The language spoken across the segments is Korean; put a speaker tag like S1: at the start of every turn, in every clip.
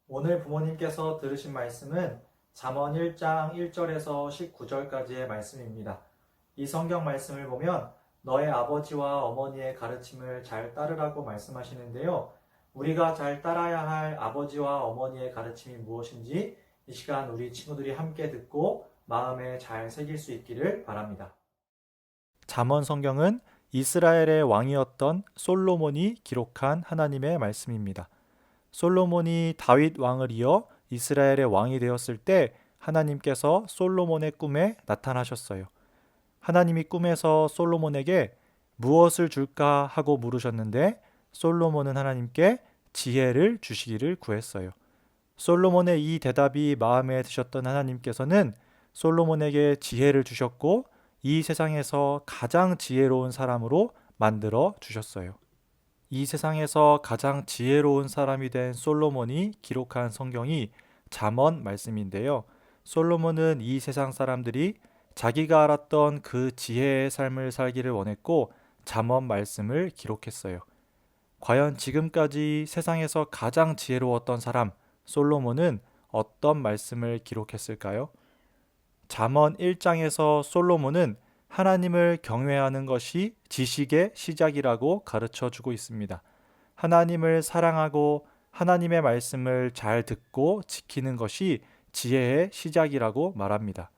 S1: 오늘 부모님께서 들으신 말씀은 잠언 1장 1절에서 19절까지의 말씀입니다. 이 성경 말씀을 보면 너의 아버지와 어머니의 가르침을 잘 따르라고 말씀하시는데요. 우리가 잘 따라야 할 아버지와 어머니의 가르침이 무엇인지 이 시간 우리 친구들이 함께 듣고 마음에 잘 새길 수 있기를 바랍니다. 잠언 성경은 이스라엘의 왕이었던 솔로몬이 기록한 하나님의 말씀입니다. 솔로몬이 다윗 왕을 이어 이스라엘의 왕이 되었을 때 하나님께서 솔로몬의 꿈에 나타나셨어요. 하나님이 꿈에서 솔로몬에게 무엇을 줄까 하고 물으셨는데 솔로몬은 하나님께 지혜를 주시기를 구했어요. 솔로몬의 이 대답이 마음에 드셨던 하나님께서는 솔로몬에게 지혜를 주셨고 이 세상에서 가장 지혜로운 사람으로 만들어 주셨어요. 이 세상에서 가장 지혜로운 사람이 된 솔로몬이 기록한 성경이 잠언 말씀인데요. 솔로몬은 이 세상 사람들이 자기가 알았던 그 지혜의 삶을 살기를 원했고 잠언 말씀을 기록했어요. 과연 지금까지 세상에서 가장 지혜로웠던 사람 솔로몬은 어떤 말씀을 기록했을까요? 잠언 1장에서 솔로몬은 하나님을 경외하는 것이 지식의 시작이라고 가르쳐 주고 있습니다. 하나님을 사랑하고 하나님의 말씀을 잘 듣고 지키는 것이 지혜의 시작이라고 말합니다.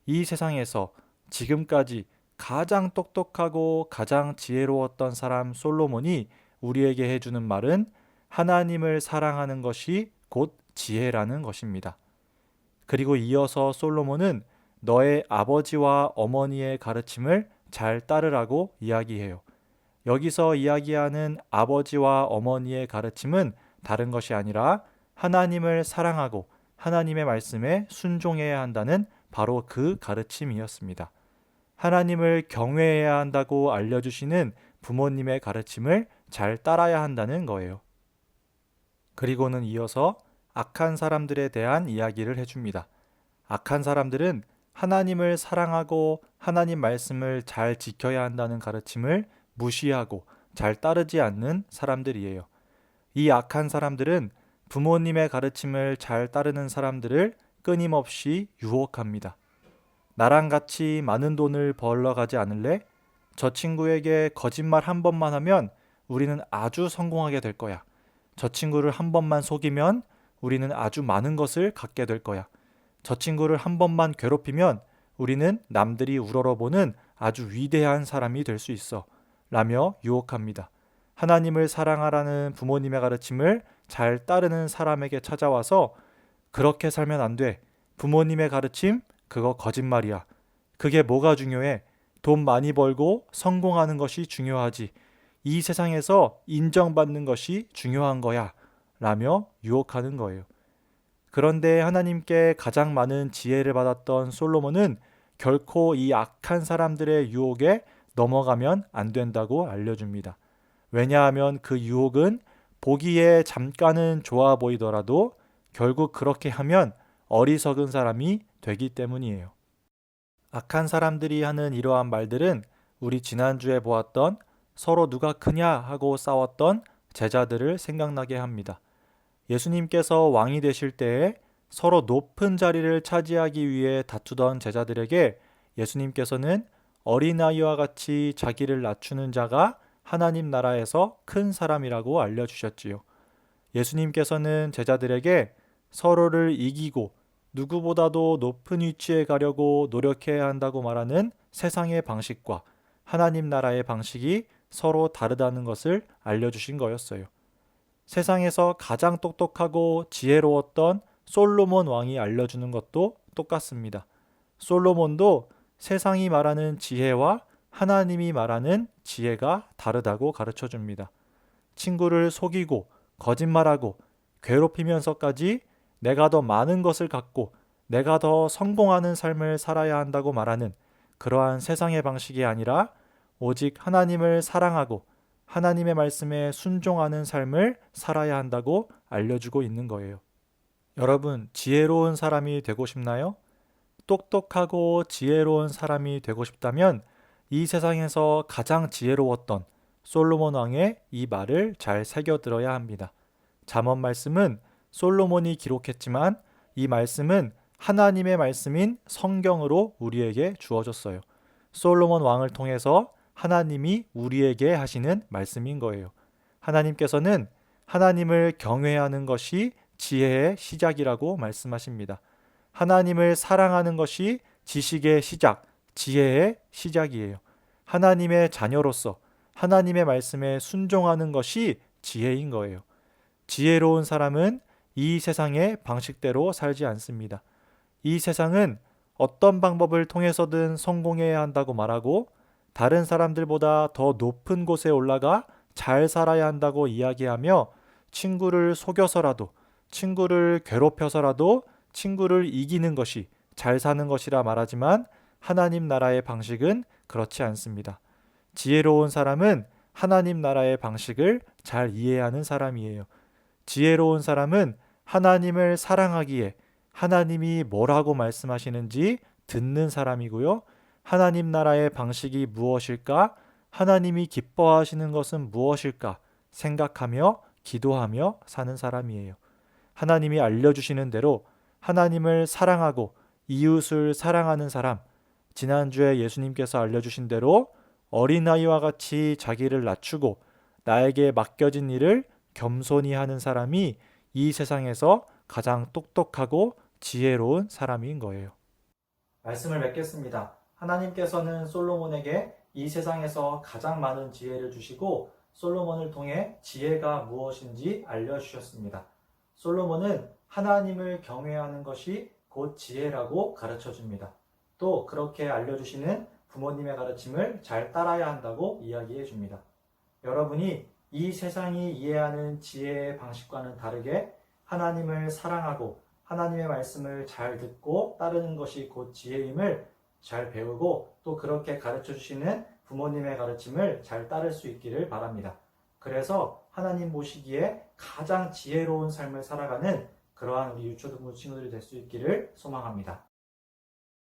S1: 이 세상에서 지금까지 가장 똑똑하고 가장 지혜로웠던 사람 솔로몬이 우리에게 해주는 말은 하나님을 사랑하는 것이 곧 지혜라는 것입니다. 그리고 이어서 솔로몬은 너의 아버지와 어머니의 가르침을 잘 따르라고 이야기해요. 여기서 이야기하는 아버지와 어머니의 가르침은 다른 것이 아니라 하나님을 사랑하고 하나님의 말씀에 순종해야 한다는 바로 그 가르침이었습니다. 하나님을 경외해야 한다고 알려주시는 부모님의 가르침을 잘 따라야 한다는 거예요. 그리고는 이어서 악한 사람들에 대한 이야기를 해줍니다. 악한 사람들은 하나님을 사랑하고 하나님 말씀을 잘 지켜야 한다는 가르침을 무시하고 잘 따르지 않는 사람들이에요. 이 악한 사람들은 부모님의 가르침을 잘 따르는 사람들을 끊임없이 유혹합니다. 나랑 같이 많은 돈을 벌러 가지 않을래? 저 친구에게 거짓말 한 번만 하면 우리는 아주 성공하게 될 거야. 저 친구를 한 번만 속이면 우리는 아주 많은 것을 갖게 될 거야. 저 친구를 한 번만 괴롭히면 우리는 남들이 우러러보는 아주 위대한 사람이 될 수 있어. 라며 유혹합니다. 하나님을 사랑하라는 부모님의 가르침을 잘 따르는 사람에게 찾아와서 그렇게 살면 안 돼. 부모님의 가르침? 그거 거짓말이야. 그게 뭐가 중요해? 돈 많이 벌고 성공하는 것이 중요하지. 이 세상에서 인정받는 것이 중요한 거야. 라며 유혹하는 거예요. 그런데 하나님께 가장 많은 지혜를 받았던 솔로몬은 결코 이 악한 사람들의 유혹에 넘어가면 안 된다고 알려줍니다. 왜냐하면 그 유혹은 보기에 잠깐은 좋아 보이더라도 결국 그렇게 하면 어리석은 사람이 되기 때문이에요. 악한 사람들이 하는 이러한 말들은 우리 지난주에 보았던 서로 누가 크냐 하고 싸웠던 제자들을 생각나게 합니다. 예수님께서 왕이 되실 때에 서로 높은 자리를 차지하기 위해 다투던 제자들에게 예수님께서는 어린아이와 같이 자기를 낮추는 자가 하나님 나라에서 큰 사람이라고 알려주셨지요. 예수님께서는 제자들에게 서로를 이기고 누구보다도 높은 위치에 가려고 노력해야 한다고 말하는 세상의 방식과 하나님 나라의 방식이 서로 다르다는 것을 알려주신 거였어요. 세상에서 가장 똑똑하고 지혜로웠던 솔로몬 왕이 알려주는 것도 똑같습니다. 솔로몬도 세상이 말하는 지혜와 하나님이 말하는 지혜가 다르다고 가르쳐 줍니다. 친구를 속이고 거짓말하고 괴롭히면서까지 내가 더 많은 것을 갖고 내가 더 성공하는 삶을 살아야 한다고 말하는 그러한 세상의 방식이 아니라 오직 하나님을 사랑하고 하나님의 말씀에 순종하는 삶을 살아야 한다고 알려주고 있는 거예요. 여러분, 지혜로운 사람이 되고 싶나요? 똑똑하고 지혜로운 사람이 되고 싶다면 이 세상에서 가장 지혜로웠던 솔로몬 왕의 이 말을 잘 새겨들어야 합니다. 잠언 말씀은 솔로몬이 기록했지만 이 말씀은 하나님의 말씀인 성경으로 우리에게 주어졌어요. 솔로몬 왕을 통해서 하나님이 우리에게 하시는 말씀인 거예요. 하나님께서는 하나님을 경외하는 것이 지혜의 시작이라고 말씀하십니다. 하나님을 사랑하는 것이 지식의 시작, 지혜의 시작이에요. 하나님의 자녀로서 하나님의 말씀에 순종하는 것이 지혜인 거예요. 지혜로운 사람은 이 세상의 방식대로 살지 않습니다. 이 세상은 어떤 방법을 통해서든 성공해야 한다고 말하고 다른 사람들보다 더 높은 곳에 올라가 잘 살아야 한다고 이야기하며 친구를 속여서라도, 친구를 괴롭혀서라도 친구를 이기는 것이 잘 사는 것이라 말하지만 하나님 나라의 방식은 그렇지 않습니다. 지혜로운 사람은 하나님 나라의 방식을 잘 이해하는 사람이에요. 지혜로운 사람은 하나님을 사랑하기에 하나님이 뭐라고 말씀하시는지 듣는 사람이고요. 하나님 나라의 방식이 무엇일까? 하나님이 기뻐하시는 것은 무엇일까? 생각하며 기도하며 사는 사람이에요. 하나님이 알려주시는 대로 하나님을 사랑하고 이웃을 사랑하는 사람, 지난주에 예수님께서 알려주신 대로 어린아이와 같이 자기를 낮추고 나에게 맡겨진 일을 겸손히 하는 사람이 이 세상에서 가장 똑똑하고 지혜로운 사람인 거예요. 말씀을 맺겠습니다. 하나님께서는 솔로몬에게 이 세상에서 가장 많은 지혜를 주시고 솔로몬을 통해 지혜가 무엇인지 알려주셨습니다. 솔로몬은 하나님을 경외하는 것이 곧 지혜라고 가르쳐 줍니다. 또 그렇게 알려주시는 부모님의 가르침을 잘 따라야 한다고 이야기해 줍니다. 여러분이 이 세상이 이해하는 지혜의 방식과는 다르게 하나님을 사랑하고 하나님의 말씀을 잘 듣고 따르는 것이 곧 지혜임을 잘 배우고 또 그렇게 가르쳐 주시는 부모님의 가르침을 잘 따를 수 있기를 바랍니다. 그래서 하나님 보시기에 가장 지혜로운 삶을 살아가는 그러한 우리 유초등부 친구들이 될 수 있기를 소망합니다.